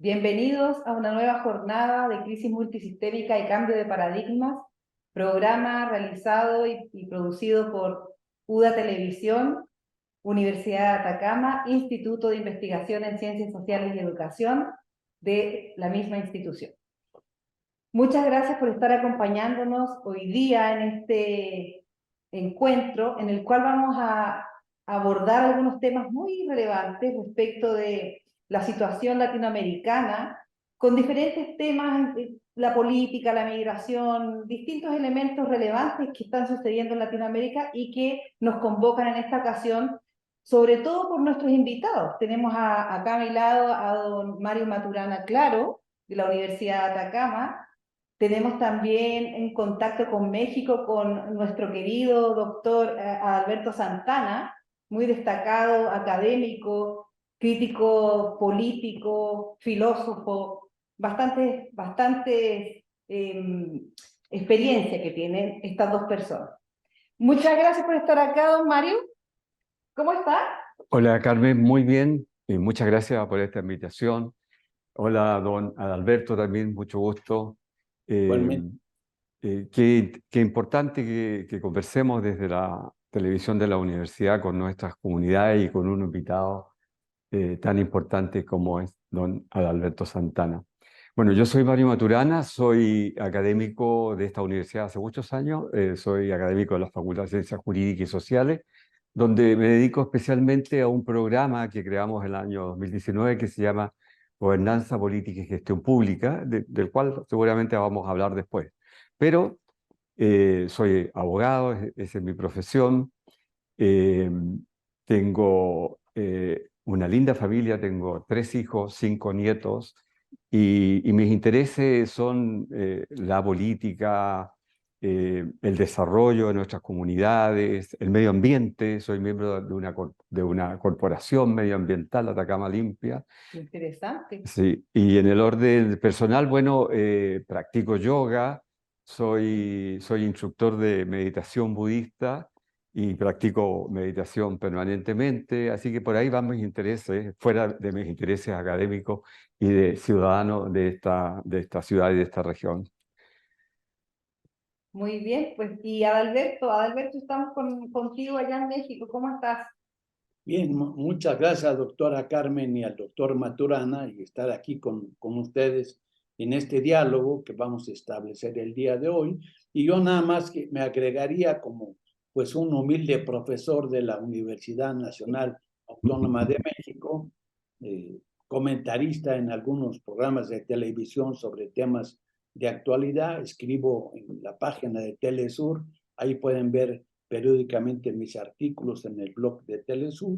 Bienvenidos a una nueva jornada de crisis multisistémica y cambio de paradigmas, programa realizado y producido por UDA Televisión, Universidad de Atacama, Instituto de Investigación en Ciencias Sociales y Educación de la misma institución. Muchas gracias por estar acompañándonos hoy día en este encuentro en el cual vamos a abordar algunos temas muy relevantes respecto de la situación latinoamericana, con diferentes temas, la política, la migración, distintos elementos relevantes que están sucediendo en Latinoamérica y que nos convocan en esta ocasión, sobre todo por nuestros invitados. Tenemos acá a mi lado a don Mario Maturana Claro, de la Universidad de Atacama. Tenemos también en contacto con México con nuestro querido doctor Alberto Santana, muy destacado académico, crítico político, filósofo, bastante experiencia que tienen estas dos personas. Muchas gracias por estar acá, don Mario. ¿Cómo está? Hola Carmen, muy bien, y muchas gracias por esta invitación. Hola don Adalberto también, mucho gusto. Igualmente. Qué importante que conversemos desde la televisión de la universidad con nuestras comunidades y con un invitado tan importante como es don Adalberto Santana. Bueno, yo soy Mario Maturana, soy académico de esta universidad hace muchos años, soy académico de la Facultad de Ciencias Jurídicas y Sociales, donde me dedico especialmente a un programa que creamos el año 2019 que se llama Gobernanza Política y Gestión Pública, del cual seguramente vamos a hablar después. Pero soy abogado, esa es mi profesión, eh, tengo una linda familia, tengo 3 hijos, 5 nietos, y mis intereses son la política, el desarrollo de nuestras comunidades, el medio ambiente. Soy miembro de una corporación medioambiental, Atacama Limpia. Interesante. Sí, y en el orden personal, bueno, practico yoga, soy instructor de meditación budista y practico meditación permanentemente, así que por ahí van mis intereses, fuera de mis intereses académicos y de ciudadano de esta ciudad y de esta región. Muy bien, pues, y Adalberto, estamos contigo allá en México. ¿Cómo estás? Bien, muchas gracias, doctora Carmen, y al doctor Maturana, y estar aquí con ustedes en este diálogo que vamos a establecer el día de hoy. Y yo nada más que me agregaría como pues un humilde profesor de la Universidad Nacional Autónoma de México, comentarista en algunos programas de televisión sobre temas de actualidad. Escribo en la página de Telesur, ahí pueden ver periódicamente mis artículos en el blog de Telesur,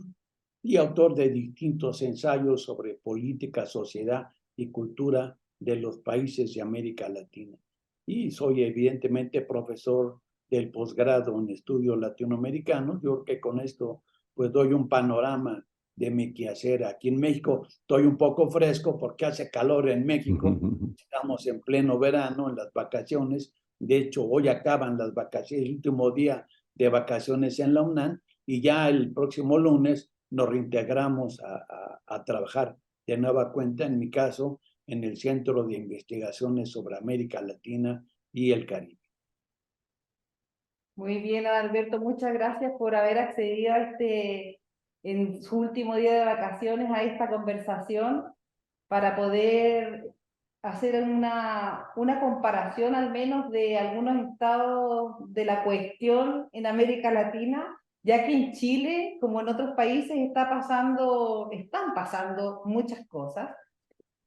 y autor de distintos ensayos sobre política, sociedad y cultura de los países de América Latina. Y soy evidentemente profesor del posgrado en estudios latinoamericanos. Yo creo que con esto pues doy un panorama de mi quehacer aquí en México. Estoy un poco fresco porque hace calor en México. Estamos en pleno verano, en las vacaciones. De hecho, hoy acaban las vacaciones, el último día de vacaciones en la UNAM, y ya el próximo lunes nos reintegramos a trabajar de nueva cuenta, en mi caso, en el Centro de Investigaciones sobre América Latina y el Caribe. Muy bien, Adalberto, muchas gracias por haber accedido en su último día de vacaciones, a esta conversación para poder hacer una comparación al menos de algunos estados de la cuestión en América Latina, ya que en Chile, como en otros países, están pasando muchas cosas.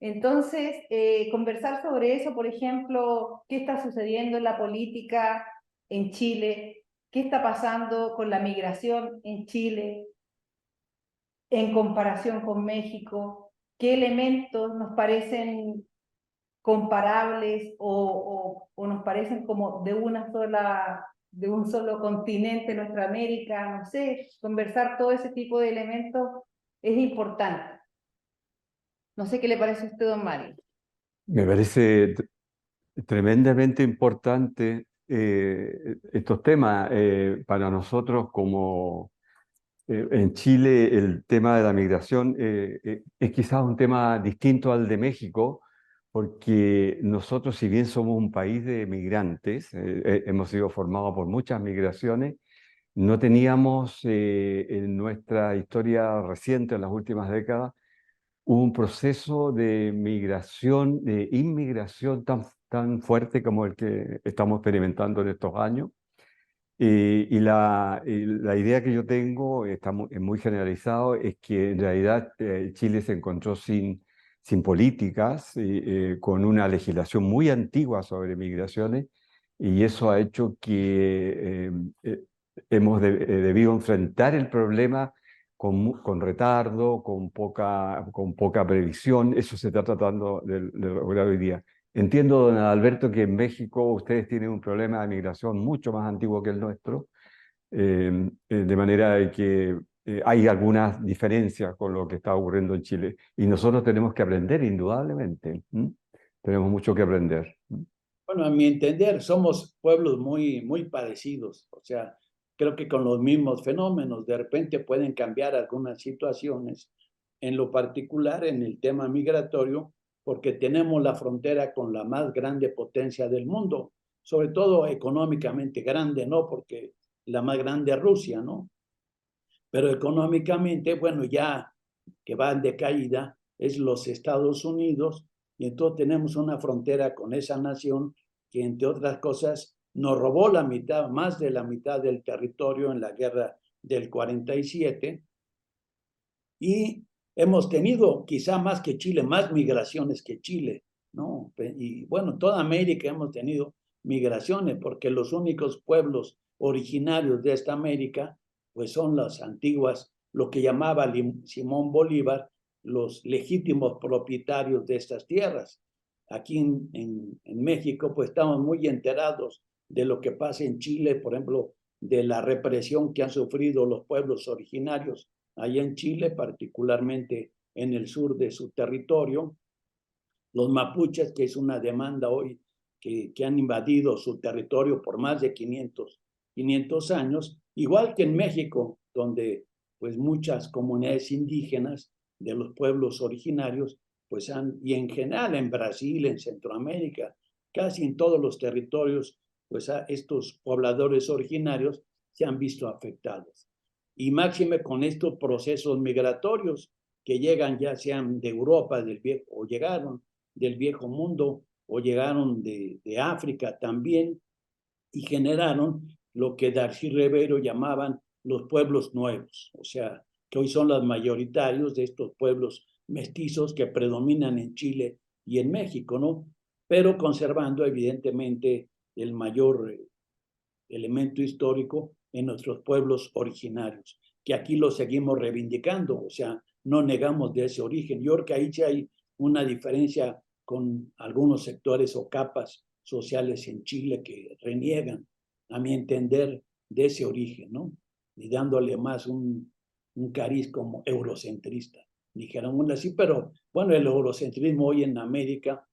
Entonces, conversar sobre eso, por ejemplo, qué está sucediendo en la política en Chile, qué está pasando con la migración en Chile en comparación con México, qué elementos nos parecen comparables o nos parecen como de un solo continente, nuestra América, no sé, conversar todo ese tipo de elementos es importante. No sé qué le parece a usted, don Mario. Me parece tremendamente importante estos temas para nosotros como En Chile el tema de la migración es quizás un tema distinto al de México, porque nosotros, si bien somos un país de migrantes, hemos sido formados por muchas migraciones, no teníamos en nuestra historia reciente, en las últimas décadas, un proceso de migración, de inmigración tan fuerte como el que estamos experimentando en estos años. Y la idea que yo tengo, es muy generalizado, es que en realidad Chile se encontró sin políticas, con una legislación muy antigua sobre migraciones, y eso ha hecho que hemos debido enfrentar el problema con retardo, con poca previsión. Eso se está tratando de lograr hoy día. Entiendo, don Alberto, que en México ustedes tienen un problema de migración mucho más antiguo que el nuestro, de manera de que hay algunas diferencias con lo que está ocurriendo en Chile. Y nosotros tenemos que aprender, indudablemente. Tenemos mucho que aprender. Bueno, a mi entender, somos pueblos muy parecidos. O sea, creo que con los mismos fenómenos, de repente pueden cambiar algunas situaciones, en lo particular en el tema migratorio, porque tenemos la frontera con la más grande potencia del mundo, sobre todo económicamente grande, ¿no? Porque la más grande es Rusia, ¿no? Pero económicamente, bueno, ya que va en decaída, es los Estados Unidos, y entonces tenemos una frontera con esa nación que, entre otras cosas, nos robó la mitad, más de la mitad del territorio en la guerra del 47, y hemos tenido, quizá más que Chile, más migraciones que Chile, ¿no? Y bueno, toda América hemos tenido migraciones, porque los únicos pueblos originarios de esta América, pues son las antiguas, lo que llamaba Simón Bolívar, los legítimos propietarios de estas tierras. Aquí en México, pues estamos muy enterados de lo que pasa en Chile, por ejemplo, de la represión que han sufrido los pueblos originarios allá en Chile, particularmente en el sur de su territorio. Los mapuches, que es una demanda hoy que han invadido su territorio por más de 500 años, igual que en México, donde pues muchas comunidades indígenas de los pueblos originarios, pues y en general en Brasil, en Centroamérica, casi en todos los territorios, pues estos pobladores originarios se han visto afectados. Y máxime con estos procesos migratorios que llegan ya sean de Europa, del viejo, o llegaron del viejo mundo, o llegaron de África también, y generaron lo que Darcy Rivero llamaban los pueblos nuevos, o sea, que hoy son los mayoritarios de estos pueblos mestizos que predominan en Chile y en México, ¿no? Pero conservando evidentemente el mayor elemento histórico en nuestros pueblos originarios, que aquí lo seguimos reivindicando, o sea, no negamos de ese origen. Yo creo que ahí sí hay una diferencia con algunos sectores o capas sociales en Chile que reniegan, a mi entender, de ese origen, ¿no? Y dándole más un cariz como eurocentrista, dijeron así, pero bueno, el eurocentrismo hoy en América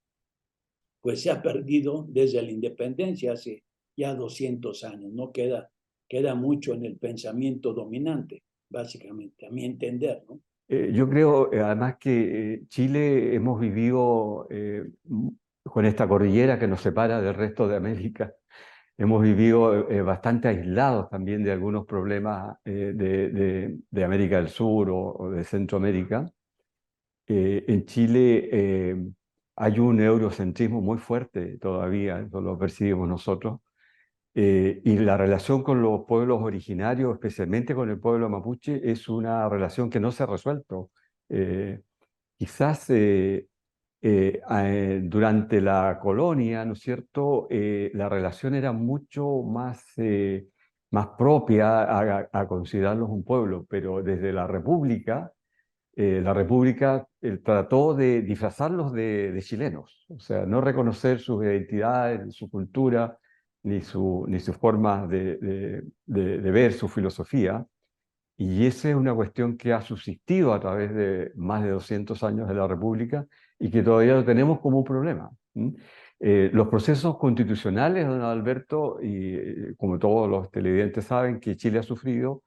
pues se ha perdido desde la independencia hace ya 200 años, no queda mucho en el pensamiento dominante, básicamente, a mi entender, ¿no? Yo creo, además, que Chile hemos vivido con esta cordillera que nos separa del resto de América. Hemos vivido bastante aislados también de algunos problemas de América del Sur o de Centroamérica. En Chile hay un eurocentrismo muy fuerte todavía, eso lo percibimos nosotros. Y la relación con los pueblos originarios, especialmente con el pueblo mapuche, es una relación que no se ha resuelto. Eh, Quizás durante la colonia, ¿no es cierto?, la relación era mucho más propia a considerarlos un pueblo, pero desde la República trató de disfrazarlos de chilenos, o sea, no reconocer sus identidades, su cultura, ni sus formas de ver su filosofía. Y esa es una cuestión que ha subsistido a través de más de 200 años de la República y que todavía lo tenemos como un problema. Los procesos constitucionales, don Alberto, y como todos los televidentes saben, que Chile ha sufrido,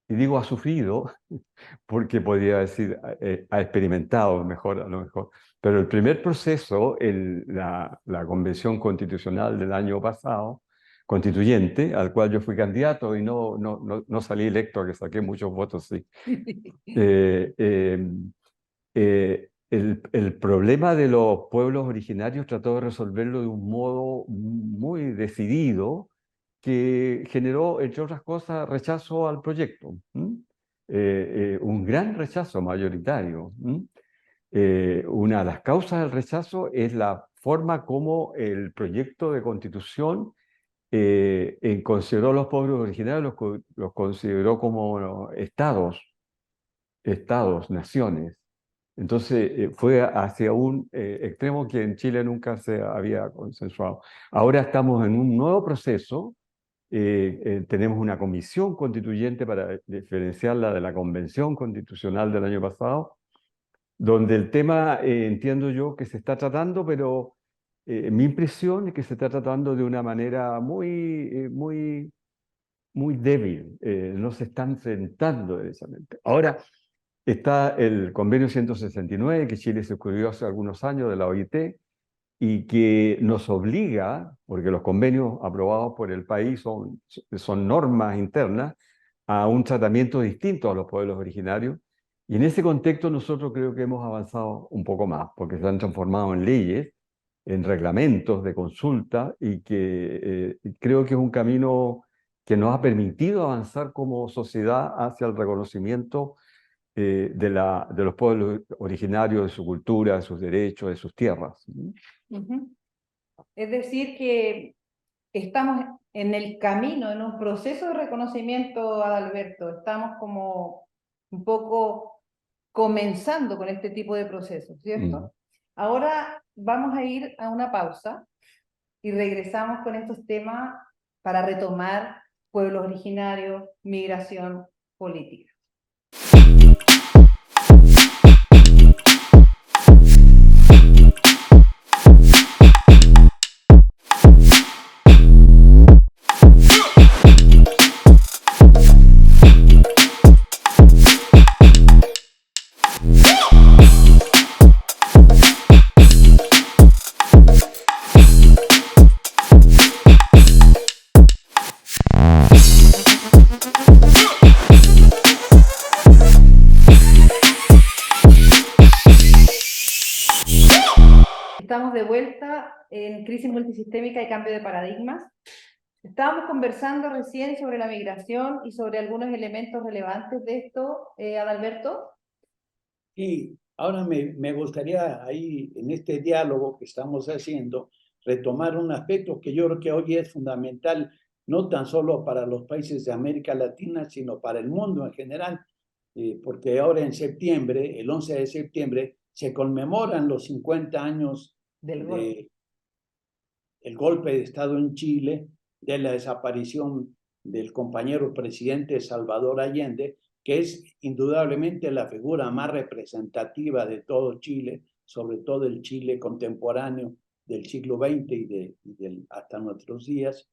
y digo ha sufrido, porque podría decir ha experimentado mejor, a lo mejor, pero el primer proceso, la Convención Constitucional del año pasado, constituyente, al cual yo fui candidato y no salí electo, que saqué muchos votos, sí. El problema de los pueblos originarios trató de resolverlo de un modo muy decidido que generó, entre otras cosas, rechazo al proyecto. Un gran rechazo mayoritario. Una de las causas del rechazo es la forma como el proyecto de constitución consideró a los pueblos originarios, los consideró como estados, naciones. Entonces fue hacia un extremo que en Chile nunca se había consensuado. Ahora estamos en un nuevo proceso. Tenemos una comisión constituyente para diferenciarla de la Convención Constitucional del año pasado, donde el tema entiendo yo que se está tratando, pero mi impresión es que se está tratando de una manera muy débil. No se están sentando derechamente. Ahora, está el convenio 169 que Chile suscribió hace algunos años de la OIT y que nos obliga, porque los convenios aprobados por el país son normas internas, a un tratamiento distinto a los pueblos originarios. Y en ese contexto nosotros creo que hemos avanzado un poco más, porque se han transformado en leyes, en reglamentos de consulta, y que creo que es un camino que nos ha permitido avanzar como sociedad hacia el reconocimiento de los pueblos originarios, de su cultura, de sus derechos, de sus tierras. Es decir, que estamos en el camino, en un proceso de reconocimiento, Adalberto. Estamos como un poco comenzando con este tipo de procesos, ¿cierto? Ahora vamos a ir a una pausa y regresamos con estos temas para retomar pueblos originarios, migración, política. Estamos de vuelta en Crisis Multisistémica y Cambio de Paradigmas. Estábamos conversando recién sobre la migración y sobre algunos elementos relevantes de esto, Adalberto. Y ahora me gustaría ahí, en este diálogo que estamos haciendo, retomar un aspecto que yo creo que hoy es fundamental, no tan solo para los países de América Latina, sino para el mundo en general, porque ahora en septiembre, el 11 de septiembre, se conmemoran los 50 años del golpe de Estado en Chile, de la desaparición del compañero presidente Salvador Allende, que es indudablemente la figura más representativa de todo Chile, sobre todo el Chile contemporáneo del siglo XX y hasta nuestros días.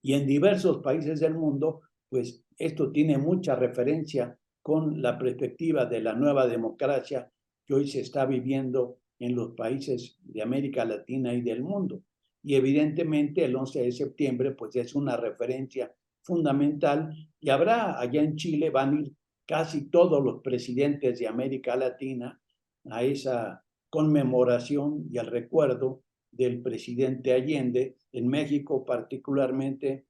Y en diversos países del mundo, pues esto tiene mucha referencia con la perspectiva de la nueva democracia que hoy se está viviendo en los países de América Latina y del mundo. Y evidentemente el 11 de septiembre pues es una referencia fundamental y habrá allá en Chile, van a ir casi todos los presidentes de América Latina a esa conmemoración y al recuerdo del presidente Allende. En México particularmente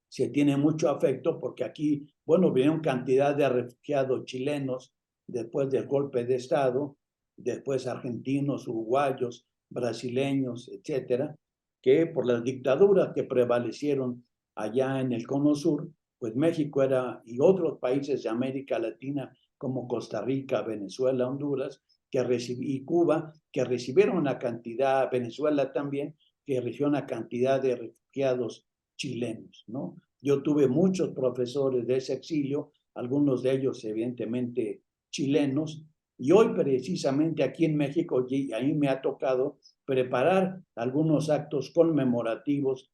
se tiene mucho afecto porque aquí, bueno, vinieron cantidad de refugiados chilenos después del golpe de Estado, después argentinos, uruguayos, brasileños, etcétera, que por las dictaduras que prevalecieron allá en el Cono Sur, pues México y otros países de América Latina como Costa Rica, Venezuela, Honduras, y Cuba, que recibieron una cantidad, Venezuela también, que recibió una cantidad de refugiados chilenos, ¿no? Yo tuve muchos profesores de ese exilio, algunos de ellos evidentemente chilenos, y hoy precisamente aquí en México, y a mí me ha tocado preparar algunos actos conmemorativos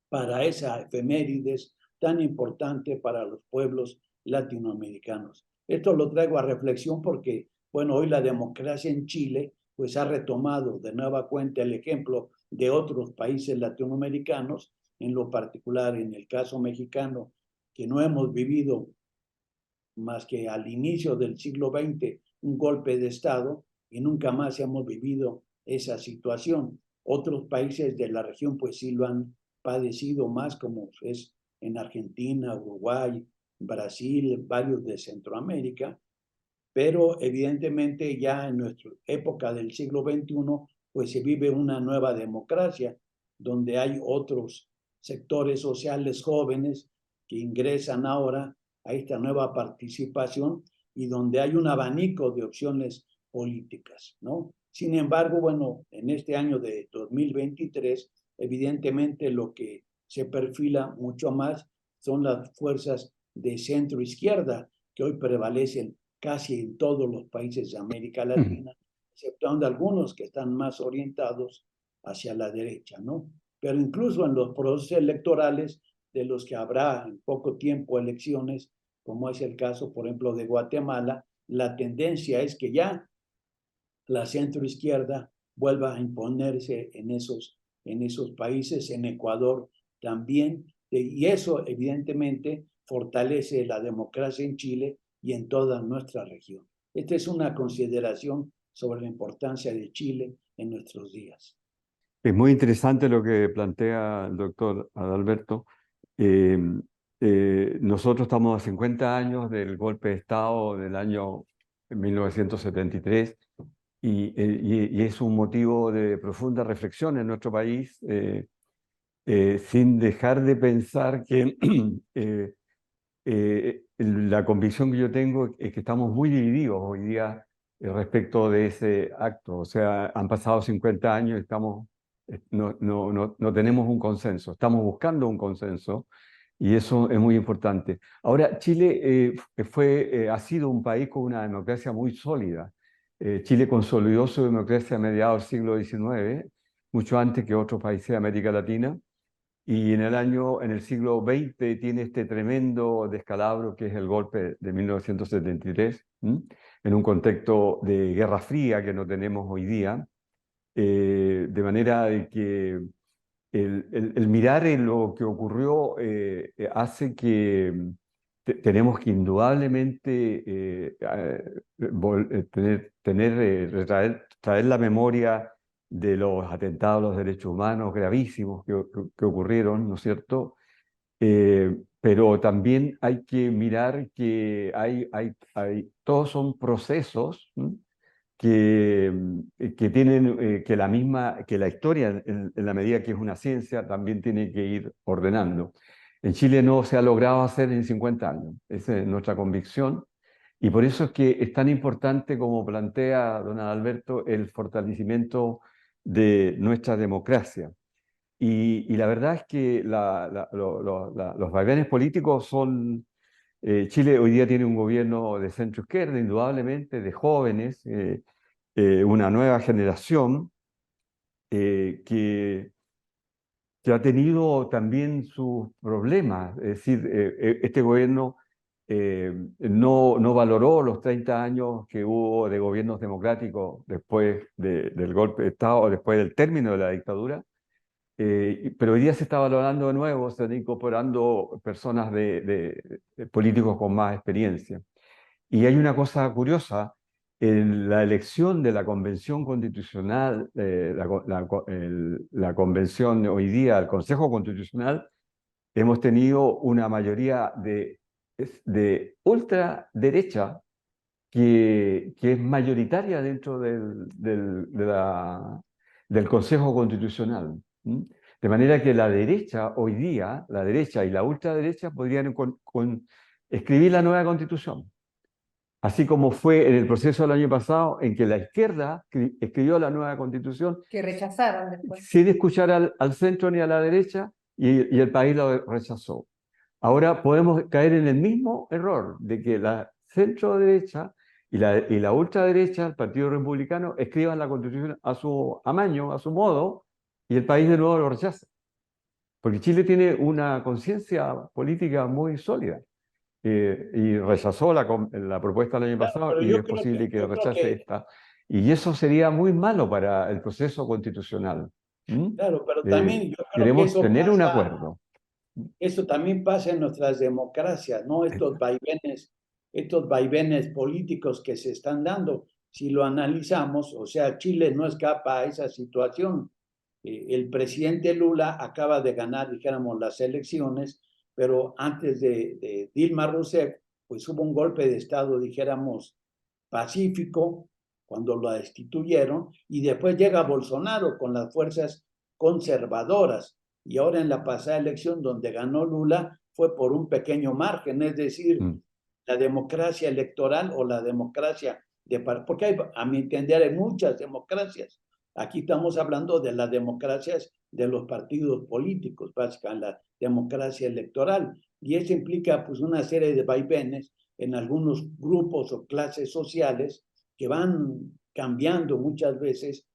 para esa efemérides tan importante para los pueblos latinoamericanos. Esto lo traigo a reflexión porque, bueno, hoy la democracia en Chile pues ha retomado de nueva cuenta el ejemplo de otros países latinoamericanos, en lo particular en el caso mexicano, que no hemos vivido más que al inicio del siglo XX un golpe de Estado y nunca más hemos vivido esa situación. Otros países de la región pues sí lo han padecido más, como es en Argentina, Uruguay, Brasil, varios de Centroamérica, pero evidentemente ya en nuestra época del siglo XXI pues se vive una nueva democracia donde hay otros sectores sociales jóvenes que ingresan ahora a esta nueva participación y donde hay un abanico de opciones políticas, ¿no? Sin embargo, bueno, en este año de 2023, evidentemente lo que se perfila mucho más son las fuerzas de centro izquierda que hoy prevalecen casi en todos los países de América Latina, exceptuando algunos que están más orientados hacia la derecha, ¿no? Pero incluso en los procesos electorales, de los que habrá en poco tiempo elecciones, como es el caso, por ejemplo, de Guatemala, la tendencia es que ya la centroizquierda vuelva a imponerse en esos países, en Ecuador también, y eso evidentemente fortalece la democracia en Chile y en toda nuestra región. Esta es una consideración sobre la importancia de Chile en nuestros días. Es muy interesante lo que plantea el doctor Adalberto. Eh, Nosotros estamos a 50 años del golpe de Estado del año 1973 y es un motivo de profunda reflexión en nuestro país, sin dejar de pensar que la convicción que yo tengo es que estamos muy divididos hoy día respecto de ese acto. O sea, han pasado 50 años y no tenemos un consenso, estamos buscando un consenso y eso es muy importante. Ahora, Chile ha sido un país con una democracia muy sólida. Chile consolidó su democracia a mediados del siglo XIX, mucho antes que otros países de América Latina. Y en el siglo XX tiene este tremendo descalabro que es el golpe de 1973, en un contexto de Guerra Fría que no tenemos hoy día, de manera de que el mirar en lo que ocurrió hace que tenemos que indudablemente traer la memoria de los atentados a los derechos humanos gravísimos que ocurrieron, ¿no es cierto? Pero también hay que mirar que todos son procesos que tienen que la historia, en la medida que es una ciencia, también tiene que ir ordenando. En Chile no se ha logrado hacer en 50 años, esa es nuestra convicción. Y por eso es que es tan importante, como plantea don Adalberto, el fortalecimiento de nuestra democracia. Y la verdad es que los vaivenes políticos son... Chile hoy día tiene un gobierno de centro izquierda, indudablemente, de jóvenes, una nueva generación que ha tenido también sus problemas. Es decir, este gobierno no valoró los 30 años que hubo de gobiernos democráticos después del golpe de Estado, después del término de la dictadura. Pero hoy día se está valorando de nuevo, se están incorporando personas de políticos con más experiencia. Y hay una cosa curiosa, en la elección de la Convención Constitucional, la convención hoy día, el Consejo Constitucional, hemos tenido una mayoría de ultraderecha que es mayoritaria dentro del Consejo Constitucional. De manera que la derecha hoy día, la derecha y la ultraderecha podrían escribir la nueva Constitución. Así como fue en el proceso del año pasado en que la izquierda escribió la nueva Constitución Que rechazaron después. sin escuchar al centro ni a la derecha y el país lo rechazó. Ahora podemos caer en el mismo error de que la centro derecha y la ultraderecha, el Partido Republicano, escriban la Constitución a su amaño, a su modo, y el país de nuevo lo rechaza. porque Chile tiene una conciencia política muy sólida. Y rechazó la propuesta el año Claro, pasado pero y es posible que yo creo rechace que, esta. Y eso sería muy malo para el proceso constitucional. ¿Mm? claro, pero también yo creo que Queremos tener un acuerdo. eso también pasa en nuestras democracias, ¿no? Estos vaivenes políticos que se están dando. Si lo analizamos, o sea, Chile no escapa a esa situación. El presidente Lula acaba de ganar, dijéramos, las elecciones, pero antes de Dilma Rousseff, pues hubo un golpe de Estado, dijéramos, pacífico, cuando lo destituyeron, y después llega Bolsonaro con las fuerzas conservadoras, y ahora en la pasada elección donde ganó Lula fue por un pequeño margen, es decir, Mm. la democracia electoral o la democracia porque hay, a mi entender, hay muchas democracias. Aquí estamos hablando de las democracias de los partidos políticos, básicamente la democracia electoral, y eso implica pues una serie de vaivenes en algunos grupos o clases sociales que van cambiando muchas veces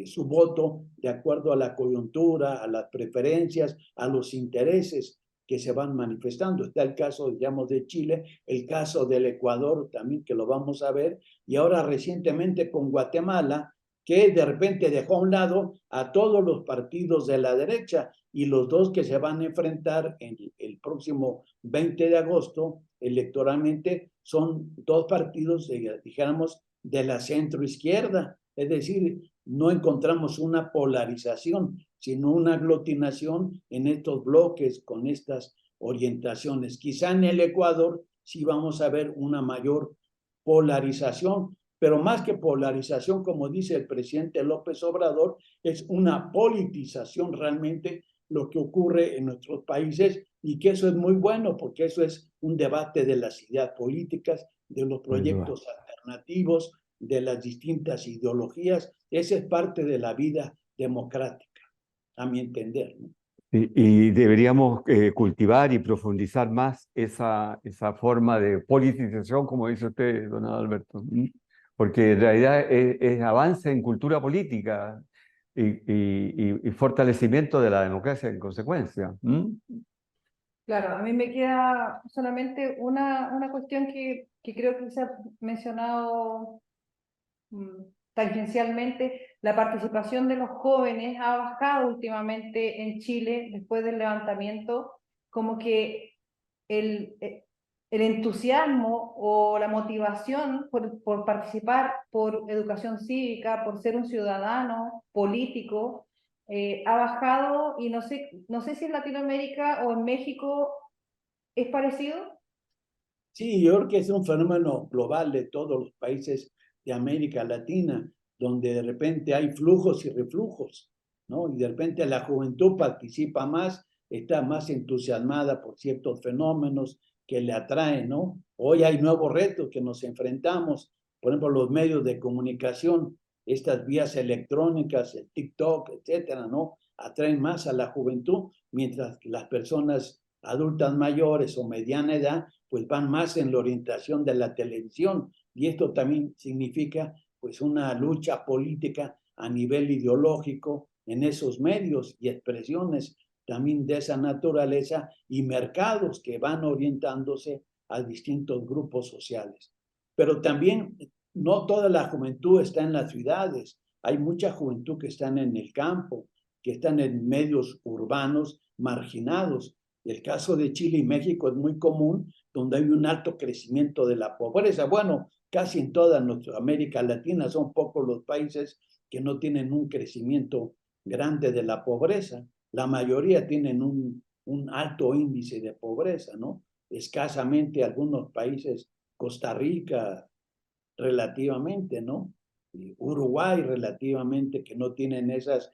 su voto de acuerdo a la coyuntura, a las preferencias, a los intereses que se van manifestando. Está el caso, digamos, de Chile, el caso del Ecuador también, que lo vamos a ver, y ahora recientemente con Guatemala, que de repente dejó a un lado a todos los partidos de la derecha y los dos que se van a enfrentar en el próximo 20 de agosto electoralmente son dos partidos, dijéramos, de la centroizquierda. Es decir, no encontramos una polarización, sino una aglutinación en estos bloques con estas orientaciones. Quizá en el Ecuador sí vamos a ver una mayor polarización, pero más que polarización, como dice el presidente López Obrador, es una politización realmente lo que ocurre en nuestros países y que eso es muy bueno porque eso es un debate de las ideas políticas, de los proyectos alternativos, de las distintas ideologías. Esa es parte de la vida democrática, a mi entender, ¿no? Y deberíamos cultivar y profundizar más esa forma de politización, como dice usted, don Alberto. ¿Mm? Porque en realidad es avance en cultura política y fortalecimiento de la democracia en consecuencia. ¿Mm? Claro, a mí me queda solamente una cuestión que creo que se ha mencionado mm, tangencialmente. La participación de los jóvenes ha bajado últimamente en Chile después del levantamiento, como que el entusiasmo o la motivación por participar, por educación cívica, por ser un ciudadano político, ha bajado y no sé si en Latinoamérica o en México es parecido. Sí, yo creo que es un fenómeno global de todos los países de América Latina, donde de repente hay flujos y reflujos, ¿no? Y de repente la juventud participa más, está más entusiasmada por ciertos fenómenos que le atraen, ¿no? Hoy hay nuevos retos que nos enfrentamos, por ejemplo, los medios de comunicación, estas vías electrónicas, el TikTok, etcétera, ¿no? Atraen más a la juventud, mientras que las personas adultas mayores o mediana edad pues van más en la orientación de la televisión y esto también significa pues una lucha política a nivel ideológico en esos medios y expresiones también de esa naturaleza y mercados que van orientándose a distintos grupos sociales. Pero también no toda la juventud está en las ciudades, hay mucha juventud que están en el campo, que están en medios urbanos marginados. El caso de Chile y México es muy común, donde hay un alto crecimiento de la pobreza. Bueno, casi en toda nuestra América Latina son pocos los países que no tienen un crecimiento grande de la pobreza. La mayoría tienen un alto índice de pobreza, ¿no? Escasamente algunos países, Costa Rica relativamente, ¿no? Uruguay relativamente, que no tienen esas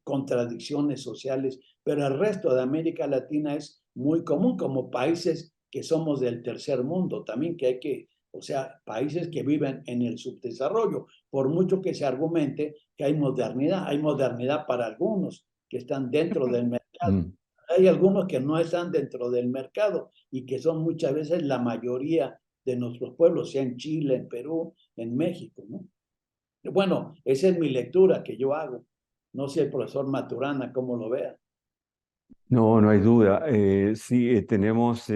contradicciones sociales, pero el resto de América Latina es muy común como países que somos del tercer mundo, también que hay que, o sea, países que viven en el subdesarrollo, por mucho que se argumente que hay modernidad para algunos que están dentro del mercado. Mm. Hay algunos que no están dentro del mercado y que son muchas veces la mayoría de nuestros pueblos, sea en Chile, en Perú, en México, ¿no? Bueno, esa es mi lectura que yo hago. No sé el profesor Maturana cómo lo vea. No, no hay duda. Sí, tenemos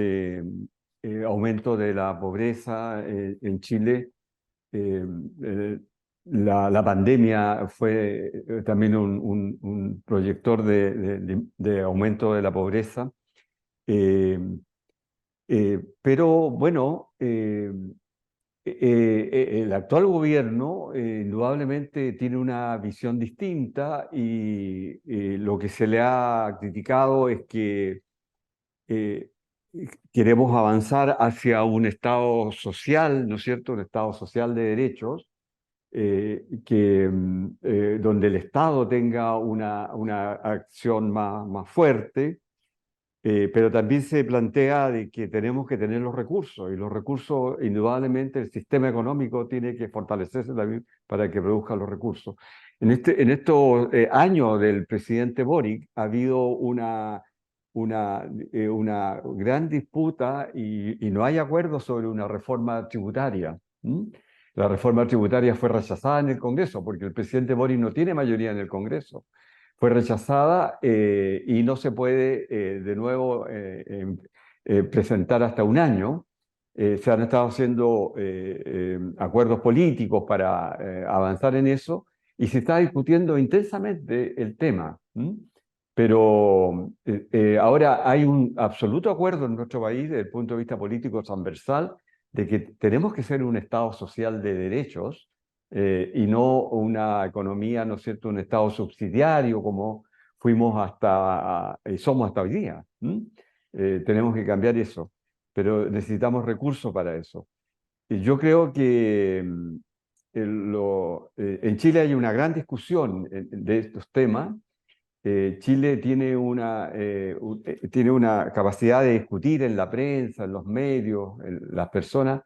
aumento de la pobreza en Chile. Eh, eh, la pandemia fue también un proyector de aumento de la pobreza. Eh, pero bueno, el actual gobierno indudablemente tiene una visión distinta y lo que se le ha criticado es que eh, queremos avanzar hacia un Estado social, ¿no es cierto? Un Estado social de derechos, donde el Estado tenga una acción más fuerte, pero también se plantea de que tenemos que tener los recursos, y los recursos, indudablemente, el sistema económico tiene que fortalecerse también para que produzca los recursos. En estos años del presidente Boric ha habido una gran disputa y no hay acuerdo sobre una reforma tributaria. ¿Mm? La reforma tributaria fue rechazada en el Congreso porque el presidente Boric no tiene mayoría en el Congreso. Fue rechazada y no se puede de nuevo presentar hasta un año. Se han estado haciendo acuerdos políticos para avanzar en eso y se está discutiendo intensamente el tema. ¿Mm? Pero ahora hay un absoluto acuerdo en nuestro país desde el punto de vista político transversal de que tenemos que ser un Estado social de derechos y no una economía, ¿no es cierto?, un Estado subsidiario como fuimos somos hasta hoy día. Tenemos que cambiar eso, pero necesitamos recursos para eso. Y yo creo que en Chile hay una gran discusión de estos temas. Chile tiene una capacidad de discutir en la prensa, en los medios, en las personas,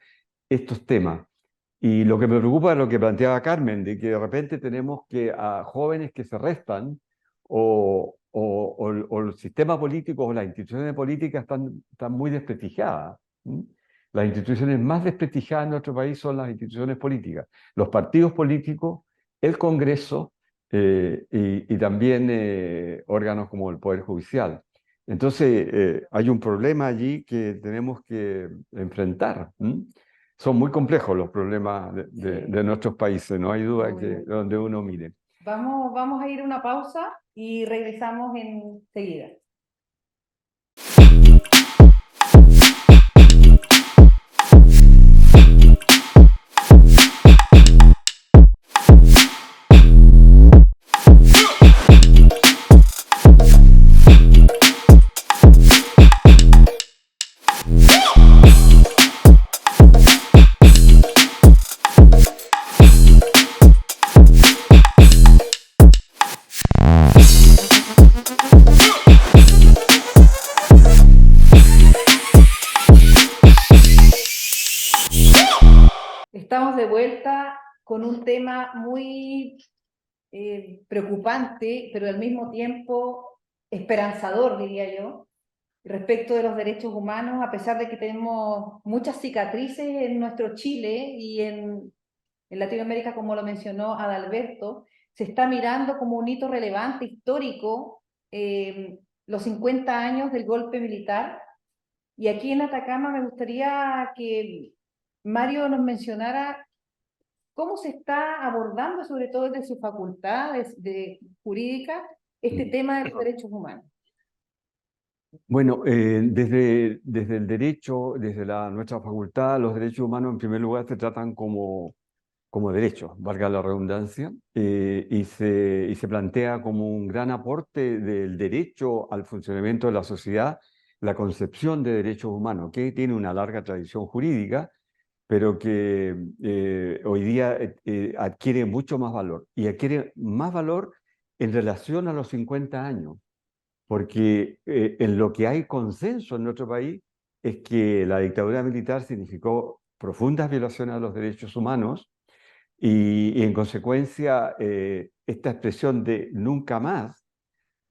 estos temas. Y lo que me preocupa es lo que planteaba Carmen, de que de repente tenemos que a jóvenes que se restan o el sistema político o las instituciones políticas están muy desprestigiadas. ¿Mm? Las instituciones más desprestigiadas en nuestro país son las instituciones políticas, los partidos políticos, el Congreso y también órganos como el Poder Judicial. Entonces, hay un problema allí que tenemos que enfrentar. ¿Mm? Son muy complejos los problemas de nuestros países, no hay duda que donde uno mire. Vamos a ir a una pausa y regresamos enseguida. Estamos de vuelta con un tema muy preocupante, pero al mismo tiempo esperanzador, diría yo, respecto de los derechos humanos, a pesar de que tenemos muchas cicatrices en nuestro Chile y en Latinoamérica, como lo mencionó Adalberto, se está mirando como un hito relevante, histórico, los 50 años del golpe militar. Y aquí en Atacama me gustaría que Mario nos mencionara cómo se está abordando, sobre todo desde su facultad jurídica, este tema de los derechos humanos. Bueno, desde el derecho, desde nuestra facultad, los derechos humanos en primer lugar se tratan como derechos, valga la redundancia, y se plantea como un gran aporte del derecho al funcionamiento de la sociedad, la concepción de derechos humanos, que tiene una larga tradición jurídica, pero que hoy día adquiere mucho más valor, y adquiere más valor en relación a los 50 años, porque en lo que hay consenso en nuestro país es que la dictadura militar significó profundas violaciones a los derechos humanos y en consecuencia esta expresión de nunca más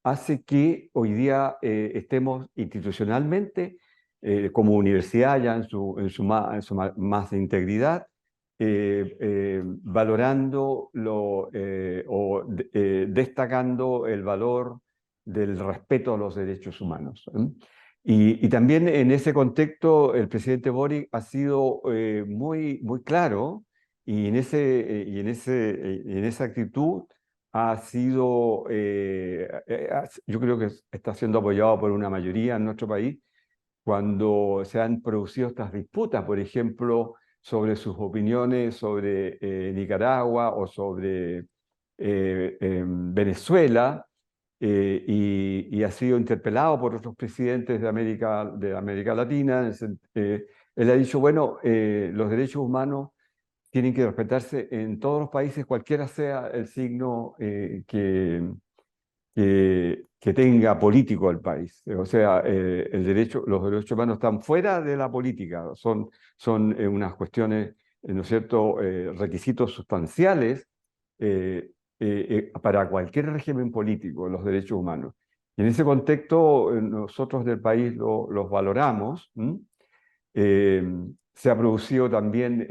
hace que hoy día estemos institucionalmente como universidad ya en su más integridad, valorando destacando el valor del respeto a los derechos humanos. Y también en ese contexto el presidente Boric ha sido muy claro y en esa actitud ha sido, yo creo que está siendo apoyado por una mayoría en nuestro país cuando se han producido estas disputas, por ejemplo, sobre sus opiniones sobre Nicaragua o sobre Venezuela, y ha sido interpelado por otros presidentes de América Latina. Él ha dicho, bueno, los derechos humanos tienen que respetarse en todos los países, cualquiera sea el signo que tenga político el país. O sea, los derechos humanos están fuera de la política, son unas cuestiones, ¿no es cierto?, requisitos sustanciales para cualquier régimen político, los derechos humanos. Y en ese contexto, nosotros del país los valoramos. Se ha producido también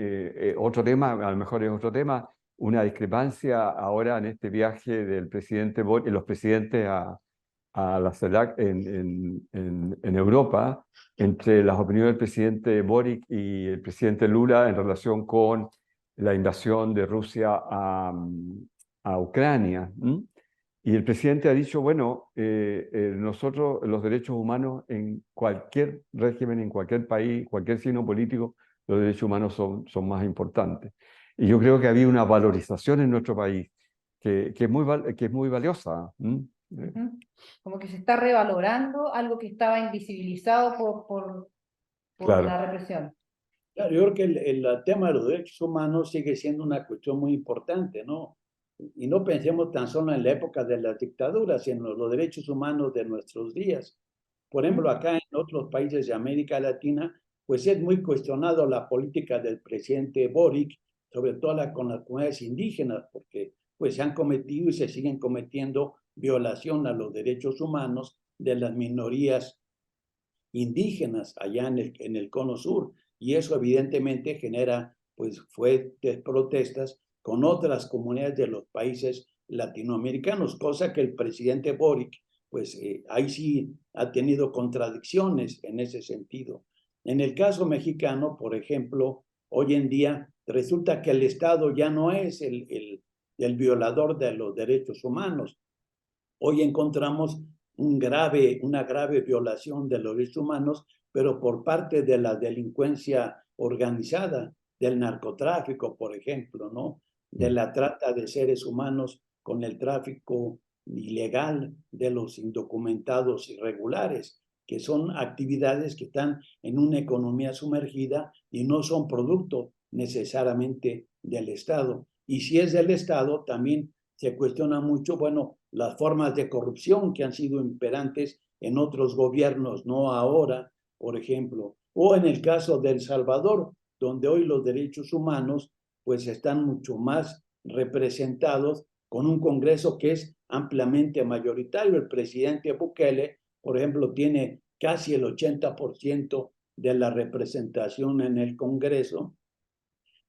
otro tema, a lo mejor es otro tema, una discrepancia ahora en este viaje del presidente Boric, los presidentes a la CELAC en Europa, entre las opiniones del presidente Boric y el presidente Lula en relación con la invasión de Rusia a Ucrania. Y el presidente ha dicho, bueno, nosotros los derechos humanos en cualquier régimen, en cualquier país, cualquier signo político, los derechos humanos son más importantes. Y yo creo que había una valorización en nuestro país que es muy valiosa. Como que se está revalorando algo que estaba invisibilizado por Claro. la represión. Claro, yo creo que el tema de los derechos humanos sigue siendo una cuestión muy importante, ¿no? Y no pensemos tan solo en la época de las dictaduras, sino en los derechos humanos de nuestros días. Por ejemplo, acá en otros países de América Latina, pues es muy cuestionado la política del presidente Boric, sobre todo con las comunidades indígenas, porque pues se han cometido y se siguen cometiendo violación a los derechos humanos de las minorías indígenas allá en el cono sur. Y eso evidentemente genera pues fuertes protestas con otras comunidades de los países latinoamericanos, cosa que el presidente Boric pues ahí sí ha tenido contradicciones en ese sentido. En el caso mexicano, por ejemplo, hoy en día resulta que el Estado ya no es el violador de los derechos humanos. Hoy encontramos una grave violación de los derechos humanos, pero por parte de la delincuencia organizada, del narcotráfico, por ejemplo, ¿no? De la trata de seres humanos con el tráfico ilegal de los indocumentados irregulares, que son actividades que están en una economía sumergida y no son producto necesariamente del Estado. Y si es del Estado, también se cuestiona mucho, bueno, las formas de corrupción que han sido imperantes en otros gobiernos, no ahora, por ejemplo, o en el caso de El Salvador, donde hoy los derechos humanos pues están mucho más representados con un Congreso que es ampliamente mayoritario. El presidente Bukele, por ejemplo, tiene casi el 80% de la representación en el Congreso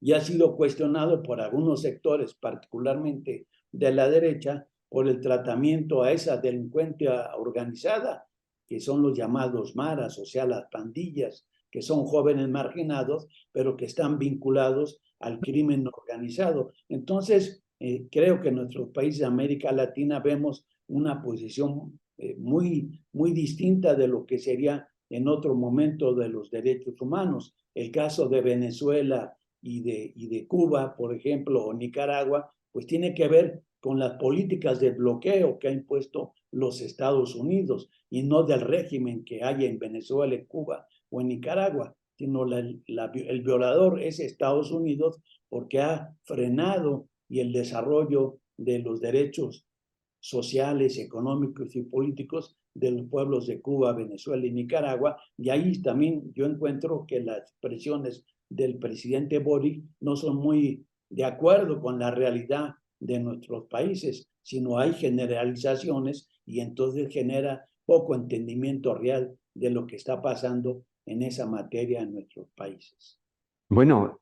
y ha sido cuestionado por algunos sectores, particularmente de la derecha, por el tratamiento a esa delincuencia organizada, que son los llamados maras, o sea, las pandillas, que son jóvenes marginados, pero que están vinculados al crimen organizado. Entonces, creo que en nuestros países de América Latina vemos una posición muy distinta de lo que sería en otro momento de los derechos humanos. El caso de Venezuela y de Cuba, por ejemplo, o Nicaragua, pues tiene que ver con las políticas de bloqueo que ha impuesto los Estados Unidos y no del régimen que hay en Venezuela, en Cuba o en Nicaragua, sino el violador es Estados Unidos porque ha frenado y el desarrollo de los derechos sociales, económicos y políticos de los pueblos de Cuba, Venezuela y Nicaragua. Y ahí también yo encuentro que las expresiones del presidente Boric no son muy de acuerdo con la realidad de nuestros países, sino hay generalizaciones y entonces genera poco entendimiento real de lo que está pasando en esa materia en nuestros países. Bueno,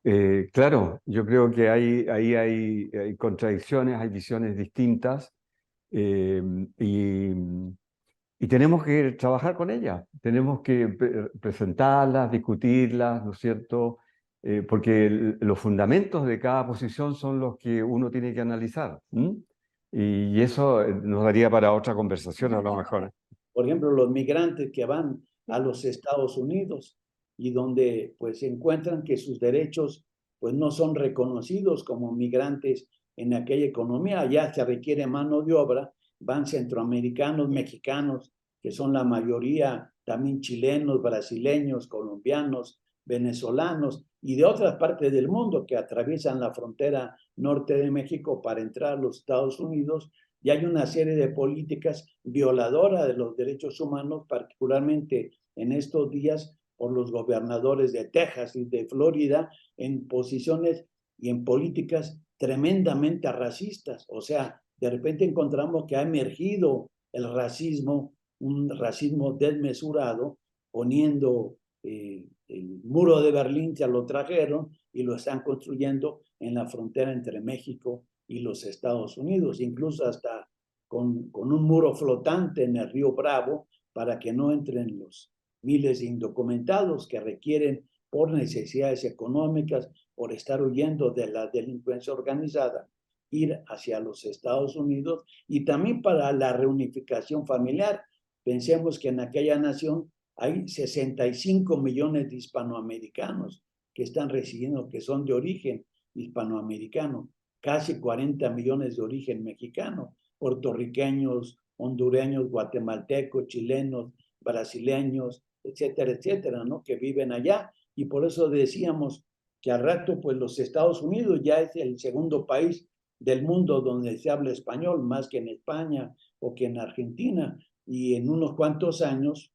claro, yo creo que ahí hay contradicciones, hay visiones distintas, y y tenemos que trabajar con ellas, tenemos que presentarlas, discutirlas, ¿no es cierto? Porque los fundamentos de cada posición son los que uno tiene que analizar. ¿M? Y eso nos daría para otra conversación a lo mejor. Por ejemplo, los migrantes que van a los Estados Unidos y donde pues encuentran que sus derechos pues no son reconocidos como migrantes en aquella economía. Allá se requiere mano de obra, van centroamericanos, mexicanos, que son la mayoría, también chilenos, brasileños, colombianos, venezolanos y de otras partes del mundo que atraviesan la frontera norte de México para entrar a los Estados Unidos. Y hay una serie de políticas violadoras de los derechos humanos, particularmente en estos días por los gobernadores de Texas y de Florida, en posiciones y en políticas tremendamente racistas. O sea, de repente encontramos que ha emergido el racismo, un racismo desmesurado, poniendo el muro de Berlín, ya lo trajeron y lo están construyendo en la frontera entre México y los Estados Unidos, incluso hasta con un muro flotante en el río Bravo para que no entren los miles de indocumentados que requieren por necesidades económicas, por estar huyendo de la delincuencia organizada, ir hacia los Estados Unidos y también para la reunificación familiar. Pensemos que en aquella nación hay 65 millones de hispanoamericanos que están residiendo, que son de origen hispanoamericano, casi 40 millones de origen mexicano, puertorriqueños, hondureños, guatemaltecos, chilenos, brasileños, etcétera, etcétera, ¿no? Que viven allá. Y por eso decíamos que al rato, pues los Estados Unidos ya es el segundo país del mundo donde se habla español, más que en España o que en Argentina. Y en unos cuantos años,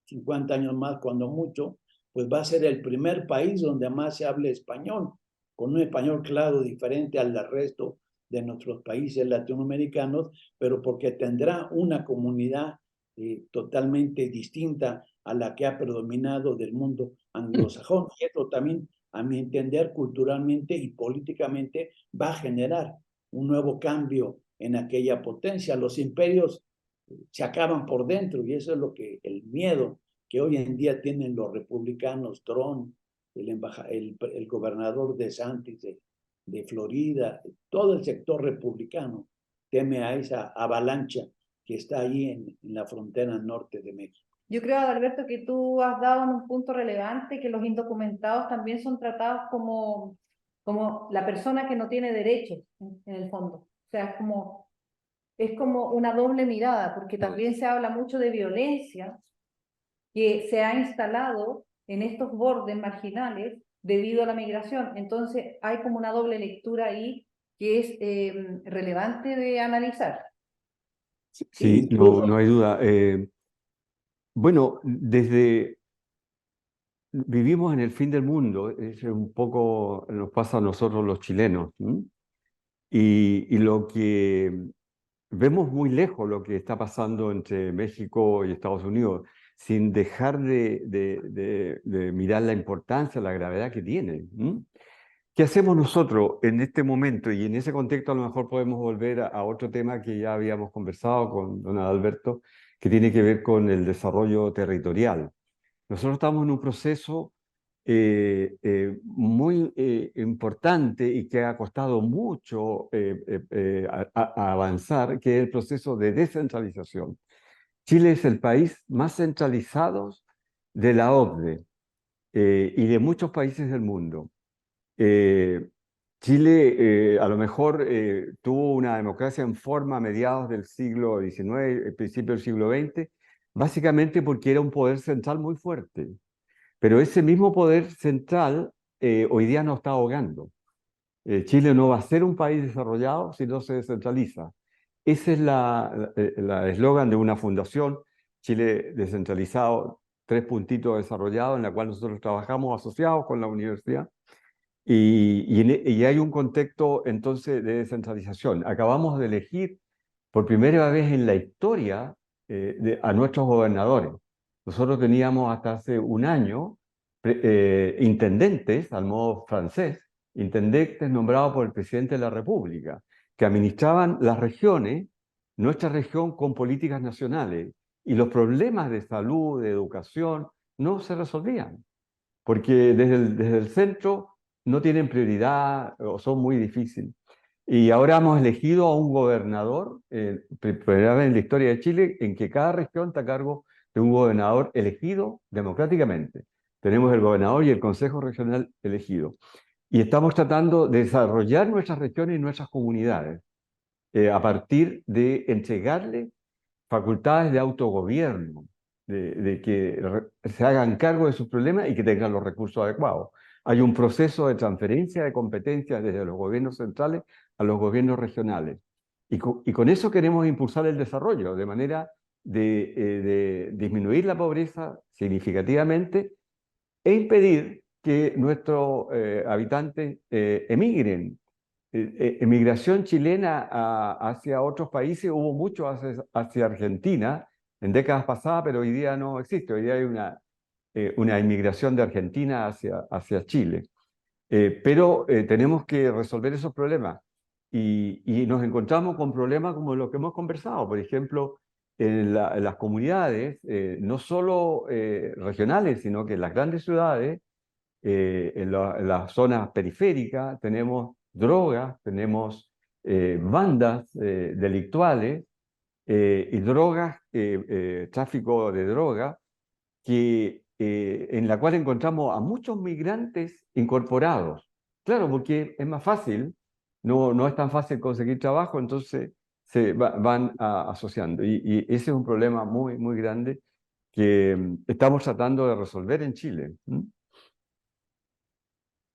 50 años más, cuando mucho, pues va a ser el primer país donde más se hable español, con un español claro, diferente al del resto de nuestros países latinoamericanos, pero porque tendrá una comunidad totalmente distinta a la que ha predominado del mundo anglosajón. Y eso también, a mi entender, culturalmente y políticamente va a generar un nuevo cambio en aquella potencia. Los imperios se acaban por dentro y eso es lo que el miedo que hoy en día tienen los republicanos, Trump, el gobernador DeSantis de Florida, todo el sector republicano teme a esa avalancha que está ahí en la frontera norte de México. Yo creo, Adalberto, que tú has dado en un punto relevante que los indocumentados también son tratados como la persona que no tiene derechos, en el fondo. O sea, es como una doble mirada, porque también se habla mucho de violencia que se ha instalado en estos bordes marginales debido a la migración. Entonces hay como una doble lectura ahí que es relevante de analizar. Sí, no hay duda. Bueno, vivimos en el fin del mundo, es un poco nos pasa a nosotros los chilenos, ¿m? Y lo que vemos muy lejos lo que está pasando entre México y Estados Unidos, sin dejar de mirar la importancia, la gravedad que tiene. ¿M? ¿Qué hacemos nosotros en este momento? Y en ese contexto a lo mejor podemos volver a otro tema que ya habíamos conversado con don Adalberto, que tiene que ver con el desarrollo territorial. Nosotros estamos en un proceso muy importante y que ha costado mucho a avanzar, que es el proceso de descentralización. Chile es el país más centralizado de la OCDE y de muchos países del mundo. Chile a lo mejor tuvo una democracia en forma a mediados del siglo XIX, principio del siglo XX, básicamente porque era un poder central muy fuerte. Pero ese mismo poder central hoy día nos está ahogando. Chile no va a ser un país desarrollado si no se descentraliza. Ese es la eslogan de una fundación, Chile Descentralizado, 3 puntitos desarrollados, en la cual nosotros trabajamos asociados con la universidad. Y hay un contexto entonces de descentralización. Acabamos de elegir por primera vez en la historia a nuestros gobernadores. Nosotros teníamos hasta hace un año intendentes, al modo francés, intendentes nombrados por el presidente de la República, que administraban las regiones, nuestra región con políticas nacionales. y los problemas de salud, de educación, no se resolvían, porque desde el centro no tienen prioridad o son muy difíciles. Y ahora hemos elegido a un gobernador, primera vez en la historia de Chile, en que cada región está a cargo de un gobernador elegido democráticamente. Tenemos el gobernador y el consejo regional elegido. Y estamos tratando de desarrollar nuestras regiones y nuestras comunidades a partir de entregarle facultades de autogobierno, de que se hagan cargo de sus problemas y que tengan los recursos adecuados. Hay un proceso de transferencia de competencias desde los gobiernos centrales a los gobiernos regionales. Y con eso queremos impulsar el desarrollo, de manera de disminuir la pobreza significativamente e impedir que nuestros habitantes emigren. Emigración chilena hacia otros países hubo mucho hacia Argentina en décadas pasadas, pero hoy día no existe. Hoy día hay una inmigración de Argentina hacia Chile. Pero tenemos que resolver esos problemas y nos encontramos con problemas como los que hemos conversado. Por ejemplo, en las comunidades, no solo regionales, sino que en las grandes ciudades, en las zonas periféricas, tenemos drogas, tenemos bandas delictuales y drogas, tráfico de drogas, en la cual encontramos a muchos migrantes incorporados. Claro, porque es más fácil, no es tan fácil conseguir trabajo, entonces se van asociando. Y ese es un problema muy, muy grande que estamos tratando de resolver en Chile.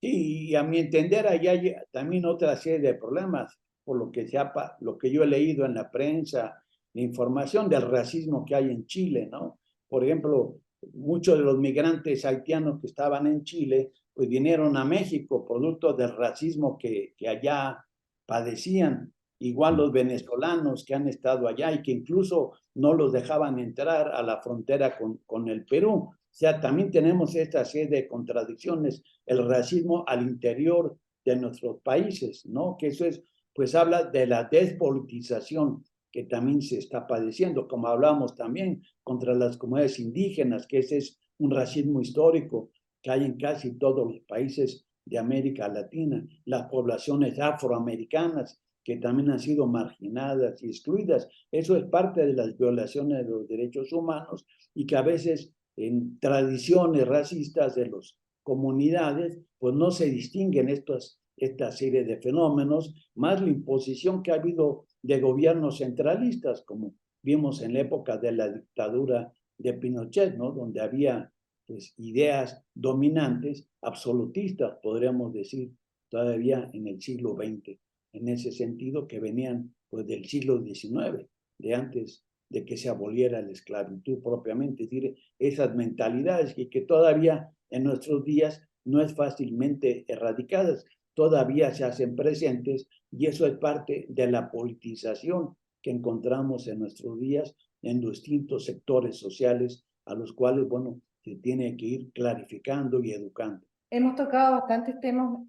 Sí, y a mi entender, allá hay también otra serie de problemas, por lo que yo he leído en la prensa, la información del racismo que hay en Chile, ¿no? Por ejemplo, muchos de los migrantes haitianos que estaban en Chile, pues vinieron a México producto del racismo que allá padecían. Igual los venezolanos que han estado allá y que incluso no los dejaban entrar a la frontera con el Perú. O sea, también tenemos esta serie de contradicciones, el racismo al interior de nuestros países, ¿no? Que eso es, pues habla de la despolitización que también se está padeciendo, como hablamos también contra las comunidades indígenas, que ese es un racismo histórico que hay en casi todos los países de América Latina, las poblaciones afroamericanas que también han sido marginadas y excluidas. Eso es parte de las violaciones de los derechos humanos y que a veces en tradiciones racistas de las comunidades, pues no se distinguen esta serie de fenómenos, más la imposición que ha habido de gobiernos centralistas, como vimos en la época de la dictadura de Pinochet, ¿no? Donde había pues, ideas dominantes, absolutistas, podríamos decir, todavía en el siglo XX, en ese sentido que venían pues, del siglo XIX, de antes de que se aboliera la esclavitud propiamente, es decir, esas mentalidades que todavía en nuestros días no es fácilmente erradicadas, todavía se hacen presentes y eso es parte de la politización que encontramos en nuestros días en distintos sectores sociales a los cuales, bueno, se tiene que ir clarificando y educando. Hemos tocado bastantes temas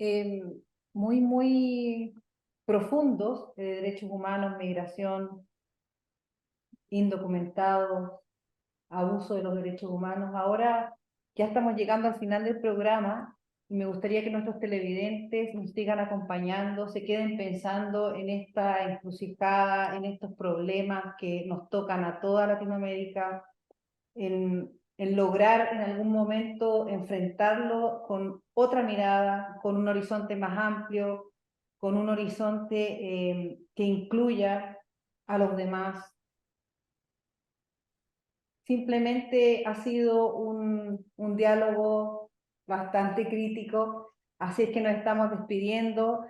muy, muy profundos de derechos humanos, migración, indocumentados, abuso de los derechos humanos. Ahora ya estamos llegando al final del programa y me gustaría que nuestros televidentes nos sigan acompañando, se queden pensando en esta encrucijada, en estos problemas que nos tocan a toda Latinoamérica, en lograr en algún momento enfrentarlo con otra mirada, con un horizonte más amplio, con un horizonte que incluya a los demás. Simplemente ha sido un diálogo bastante crítico, así es que nos estamos despidiendo.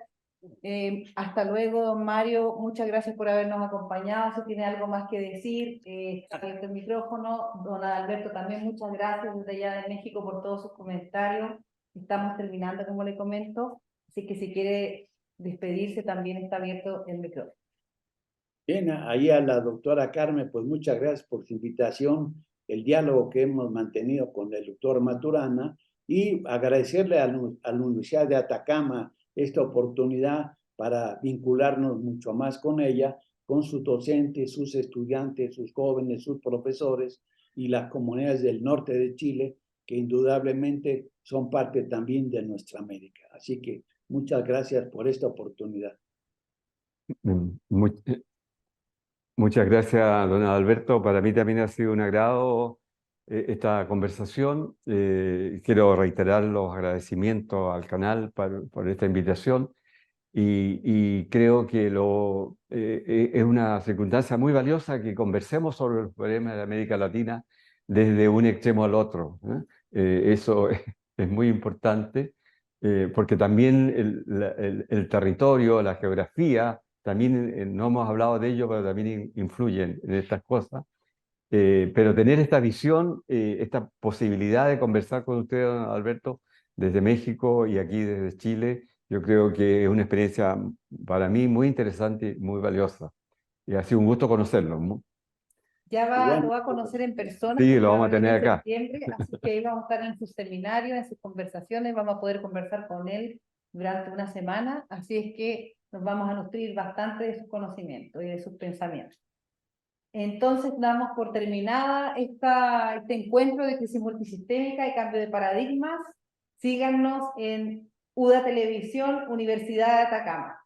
Hasta luego, don Mario, muchas gracias por habernos acompañado. Si tiene algo más que decir, está abierto el micrófono. Don Alberto, también muchas gracias desde allá de México por todos sus comentarios. Estamos terminando, como le comento, así que si quiere despedirse, también está abierto el micrófono. Bien, ahí a la doctora Carmen, pues muchas gracias por su invitación, el diálogo que hemos mantenido con el doctor Maturana y agradecerle a la Universidad de Atacama esta oportunidad para vincularnos mucho más con ella con sus docentes, sus estudiantes, sus jóvenes, sus profesores y las comunidades del norte de Chile, que indudablemente son parte también de nuestra América. Así que muchas gracias por esta oportunidad. Mu- Muchas gracias, don Alberto. Para mí también ha sido un agrado esta conversación. Quiero reiterar los agradecimientos al canal por esta invitación y creo que es una circunstancia muy valiosa que conversemos sobre los problemas de América Latina desde un extremo al otro, ¿eh? Eso es muy importante porque también el territorio, la geografía, también no hemos hablado de ello, pero también influyen en estas cosas. Pero tener esta visión, esta posibilidad de conversar con usted, don Alberto, desde México y aquí desde Chile, yo creo que es una experiencia para mí muy interesante y muy valiosa. Y ha sido un gusto conocerlo. Lo va a conocer en persona Sí, porque lo va vamos a a venir tener en acá. septiembre, así que ahí vamos a estar en sus seminarios, en sus conversaciones, vamos a poder conversar con él durante una semana, así es que nos vamos a nutrir bastante de su conocimiento y de sus pensamientos. Entonces damos por terminada este encuentro de crisis multisistémica y cambio de paradigmas. Síganos en UDA Televisión, Universidad de Atacama.